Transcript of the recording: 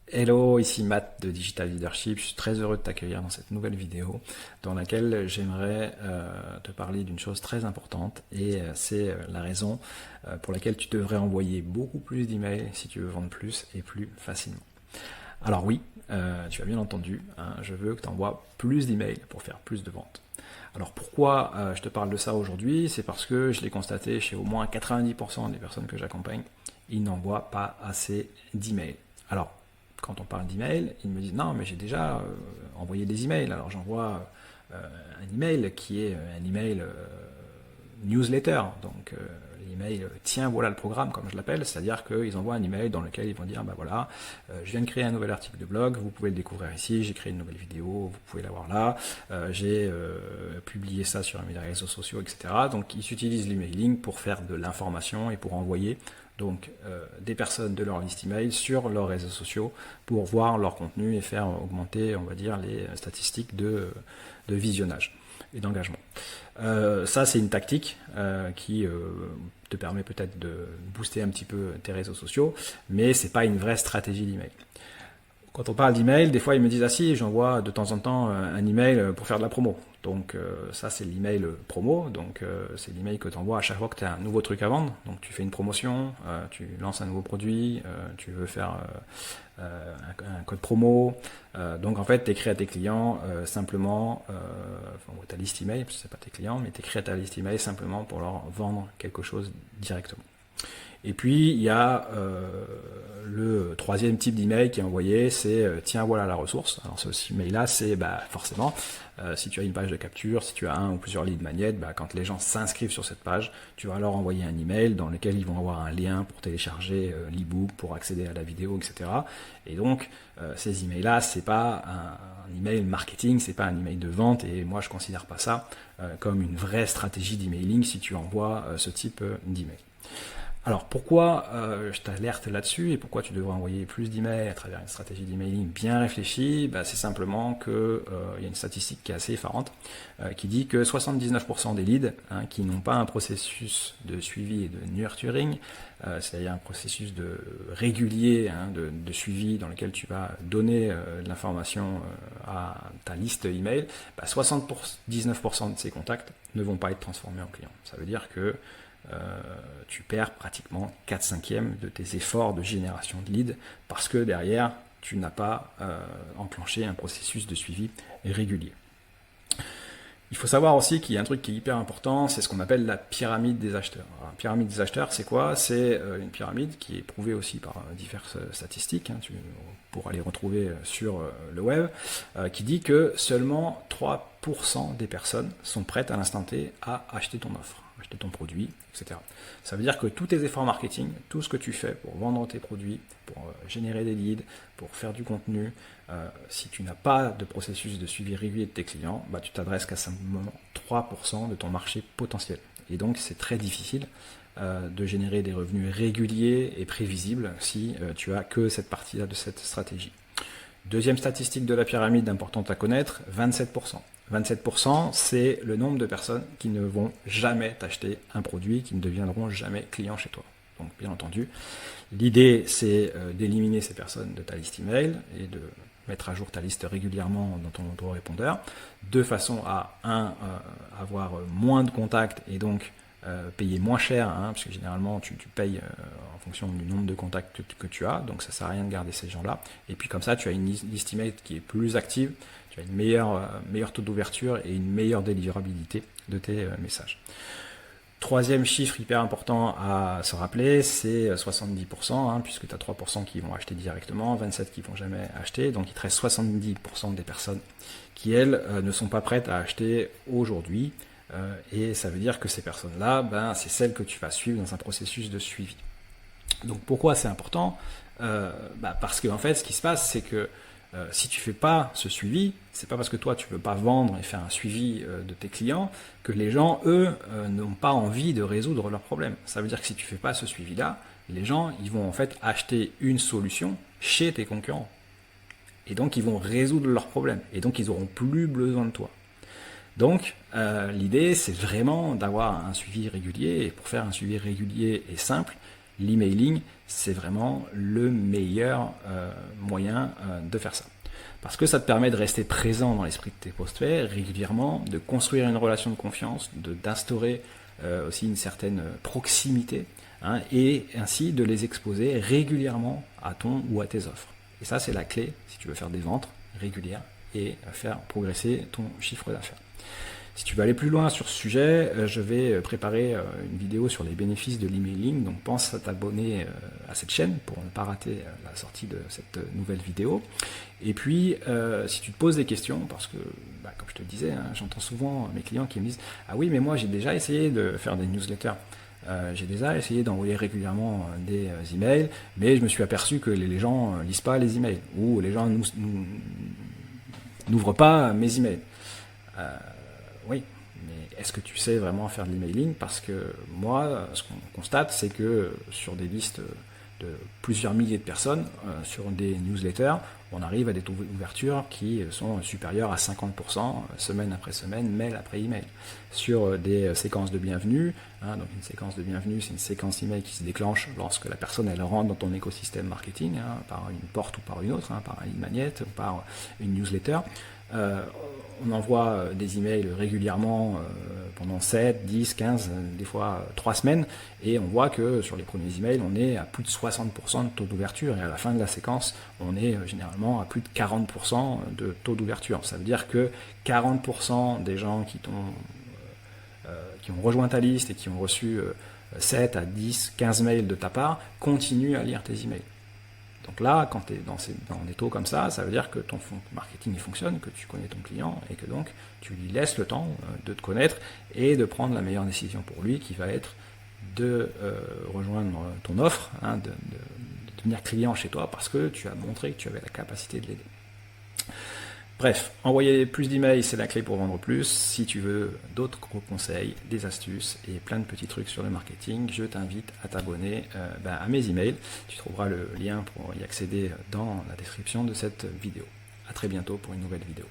Hello, ici Matt de Digital Leadership. Je suis très heureux de t'accueillir dans cette nouvelle vidéo dans laquelle j'aimerais te parler d'une chose très importante et c'est la raison pour laquelle tu devrais envoyer beaucoup plus d'emails si tu veux vendre plus et plus facilement. Alors oui, tu as bien entendu, hein, je veux que tu envoies plus d'emails pour faire plus de ventes. Alors pourquoi je te parle de ça aujourd'hui? C'est parce que je l'ai constaté chez au moins 90% des personnes que j'accompagne, ils n'envoient pas assez d'emails. Alors, quand on parle d'email, ils me disent non, mais j'ai déjà envoyé des emails. Alors j'envoie un email qui est un email newsletter. Donc l'email tiens voilà le programme comme je l'appelle, c'est-à-dire qu'ils envoient un email dans lequel ils vont dire bah voilà, je viens de créer un nouvel article de blog, vous pouvez le découvrir ici, j'ai créé une nouvelle vidéo, vous pouvez la voir là, j'ai publié ça sur mes réseaux sociaux, etc. Donc ils utilisent l'emailing pour faire de l'information et pour envoyer donc des personnes de leur liste email sur leurs réseaux sociaux pour voir leur contenu et faire augmenter, on va dire, les statistiques de visionnage et d'engagement. Ça, c'est une tactique qui te permet peut-être de booster un petit peu tes réseaux sociaux, mais c'est pas une vraie stratégie d'email. Quand on parle d'email, des fois ils me disent ah si, j'envoie de temps en temps un email pour faire de la promo. Donc ça c'est l'email promo, donc c'est l'email que tu envoies à chaque fois que tu as un nouveau truc à vendre. Donc tu fais une promotion, tu lances un nouveau produit, tu veux faire un code promo. Donc en fait tu écris à tes clients simplement, ta liste email, parce que c'est pas tes clients, mais tu écris à ta liste email simplement pour leur vendre quelque chose directement. Et puis il y a le troisième type d'email qui est envoyé, c'est tiens voilà la ressource. Alors ce email là c'est forcément si tu as une page de capture, si tu as un ou plusieurs leads magnets, quand les gens s'inscrivent sur cette page, tu vas leur envoyer un email dans lequel ils vont avoir un lien pour télécharger l'ebook, pour accéder à la vidéo, etc. Et donc ces emails là c'est pas un email marketing, c'est pas un email de vente, et moi je considère pas ça comme une vraie stratégie d'emailing si tu envoies ce type d'email. Alors pourquoi je t'alerte là-dessus et pourquoi tu devrais envoyer plus d'emails à travers une stratégie d'emailing bien réfléchie? C'est simplement que y a une statistique qui est assez effarante qui dit que 79% des leads qui n'ont pas un processus de suivi et de nurturing, c'est-à-dire un processus de régulier de suivi dans lequel tu vas donner de l'information à ta liste email, 79% de ces contacts ne vont pas être transformés en clients. Ça veut dire que tu perds pratiquement 4/5 de tes efforts de génération de leads parce que derrière, tu n'as pas enclenché un processus de suivi régulier. Il faut savoir aussi qu'il y a un truc qui est hyper important, c'est ce qu'on appelle la pyramide des acheteurs. Alors, la pyramide des acheteurs, c'est quoi? C'est une pyramide qui est prouvée aussi par diverses statistiques, tu pourras les retrouver sur le web, qui dit que seulement 3% des personnes sont prêtes à l'instant T à acheter ton offre, acheter ton produit, etc. Ça veut dire que tous tes efforts marketing, tout ce que tu fais pour vendre tes produits, pour générer des leads, pour faire du contenu, si tu n'as pas de processus de suivi régulier de tes clients, tu t'adresses qu'à simplement 3% de ton marché potentiel. Et donc c'est très difficile de générer des revenus réguliers et prévisibles si tu as que cette partie-là de cette stratégie. Deuxième statistique de la pyramide importante à connaître, 27%. 27%, c'est le nombre de personnes qui ne vont jamais t'acheter un produit, qui ne deviendront jamais clients chez toi. Donc bien entendu, l'idée c'est d'éliminer ces personnes de ta liste email et de mettre à jour ta liste régulièrement dans ton autorépondeur, de façon à avoir moins de contacts et donc payer moins cher, parce que généralement tu payes en fonction du nombre de contacts que tu as, donc ça sert à rien de garder ces gens-là. Et puis comme ça, tu as une liste email qui est plus active, tu as une meilleure taux d'ouverture et une meilleure délivrabilité de tes messages. Troisième chiffre hyper important à se rappeler, c'est 70%, puisque tu as 3% qui vont acheter directement, 27% qui vont jamais acheter, donc il te reste 70% des personnes qui, elles, ne sont pas prêtes à acheter aujourd'hui, et ça veut dire que ces personnes-là, c'est celles que tu vas suivre dans un processus de suivi. Donc pourquoi c'est important? Parce que en fait, ce qui se passe, c'est que si tu fais pas ce suivi, c'est pas parce que toi tu veux pas vendre et faire un suivi de tes clients que les gens, eux, n'ont pas envie de résoudre leurs problèmes. Ça veut dire que si tu fais pas ce suivi-là, les gens, ils vont en fait acheter une solution chez tes concurrents. Et donc ils vont résoudre leurs problèmes. Et donc ils auront plus besoin de toi. Donc l'idée, c'est vraiment d'avoir un suivi régulier. Et pour faire un suivi régulier et simple, l'emailing, c'est vraiment le meilleur moyen de faire ça. Parce que ça te permet de rester présent dans l'esprit de tes prospects régulièrement, de construire une relation de confiance, d'instaurer aussi une certaine proximité, hein, et ainsi de les exposer régulièrement à ton ou à tes offres. Et ça, c'est la clé si tu veux faire des ventes régulières et faire progresser ton chiffre d'affaires. Si tu veux aller plus loin sur ce sujet, je vais préparer une vidéo sur les bénéfices de l'emailing, donc pense à t'abonner à cette chaîne pour ne pas rater la sortie de cette nouvelle vidéo. Et puis, si tu te poses des questions, parce que, comme je te le disais, hein, j'entends souvent mes clients qui me disent « Ah oui, mais moi j'ai déjà essayé de faire des newsletters, j'ai déjà essayé d'envoyer régulièrement des emails, mais je me suis aperçu que les gens lisent pas les emails, ou les gens n'ouvrent pas mes emails. » Oui, mais est-ce que tu sais vraiment faire de l'emailing? Parce que moi, ce qu'on constate, c'est que sur des listes de plusieurs milliers de personnes, sur des newsletters, on arrive à des taux d'ouverture qui sont supérieurs à 50%, semaine après semaine, mail après email. Sur des séquences de bienvenue, hein, donc une séquence de bienvenue, c'est une séquence email qui se déclenche lorsque la personne elle rentre dans ton écosystème marketing, hein, par une porte ou par une autre, hein, par une magnète ou par une newsletter. On envoie des emails régulièrement pendant 7, 10, 15, des fois 3 semaines, et on voit que sur les premiers emails, on est à plus de 60% de taux d'ouverture, et à la fin de la séquence, on est généralement à plus de 40% de taux d'ouverture. Ça veut dire que 40% des gens qui ont rejoint ta liste et qui ont reçu 7 à 10, 15 mails de ta part, continuent à lire tes emails. Donc là, quand tu es dans des taux comme ça veut dire que ton marketing il fonctionne, que tu connais ton client et que donc tu lui laisses le temps de te connaître et de prendre la meilleure décision pour lui qui va être de rejoindre ton offre, hein, de devenir client chez toi parce que tu as montré que tu avais la capacité de l'aider. Bref, envoyer plus d'emails, c'est la clé pour vendre plus. Si tu veux d'autres conseils, des astuces et plein de petits trucs sur le marketing, je t'invite à t'abonner à mes emails. Tu trouveras le lien pour y accéder dans la description de cette vidéo. À très bientôt pour une nouvelle vidéo.